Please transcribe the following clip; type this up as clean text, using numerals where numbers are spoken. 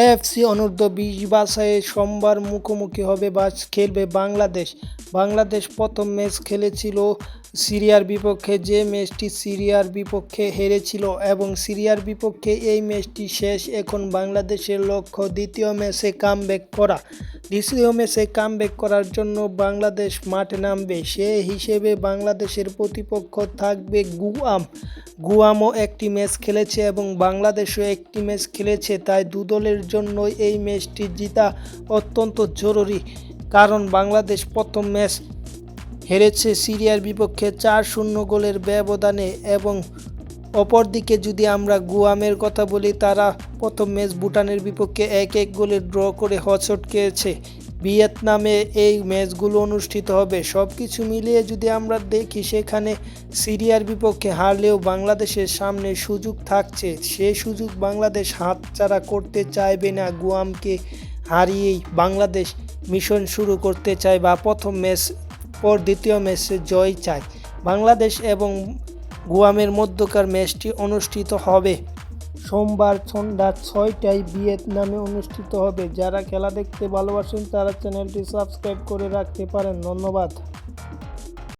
AFC অনূর্ধ্ব-20 বাছাইয়ে সোমবার মুখোমুখি হবে বা খেলবে বাংলাদেশ। বাংলাদেশ প্রথম ম্যাচ খেলেছিল সিরিয়ার বিপক্ষে, যে ম্যাচটি সিরিয়ার বিপক্ষে হেরেছিল এবং সিরিয়ার বিপক্ষে এই ম্যাচটি শেষ। এখন বাংলাদেশের লক্ষ্য দ্বিতীয় ম্যাচে কামব্যাক করা। দ্বিতীয় ম্যাচে কামব্যাক করার জন্য বাংলাদেশ মাঠে নামবে। সে হিসেবে বাংলাদেশের প্রতিপক্ষ থাকবে গুয়াম। গুয়ামও একটি ম্যাচ খেলেছে এবং বাংলাদেশও একটি ম্যাচ খেলেছে, তাই দু দলের জন্যই এই ম্যাচটি জিতা অত্যন্ত জরুরি। কারণ বাংলাদেশ প্রথম ম্যাচ হেরেছে সিরিয়ার বিপক্ষে 4-0 গোলের ব্যবধানে এবং অপরদিকে যদি আমরা গুয়ামের কথা বলি, তারা প্রথম ম্যাচ ভুটানের বিপক্ষে 1-1 গোলে ড্র করে হোঁচট খেয়েছে। ভিয়েতনামে এই ম্যাচগুলো অনুষ্ঠিত হবে। সব কিছু মিলিয়ে যদি আমরা দেখি, সেখানে সিরিয়ার বিপক্ষে হারলেও বাংলাদেশের সামনে সুযোগ থাকছে। সে সুযোগ বাংলাদেশ হাতছাড়া করতে চাইবে না। গুয়ামকে হারিয়েই বাংলাদেশ মিশন শুরু করতে চায় বা প্রথম ম্যাচ পর দ্বিতীয় ম্যাচে জয় চায়। বাংলাদেশ এবং গুয়ামের মধ্যকার ম্যাচটি অনুষ্ঠিত হবে সোমবার সন্ধ্যা 6টায় ভিয়েতনামে অনুষ্ঠিত হবে। যারা খেলা দেখতে ভালোবাসেন তারা চ্যানেলটি সাবস্ক্রাইব করে রাখতে পারেন। ধন্যবাদ।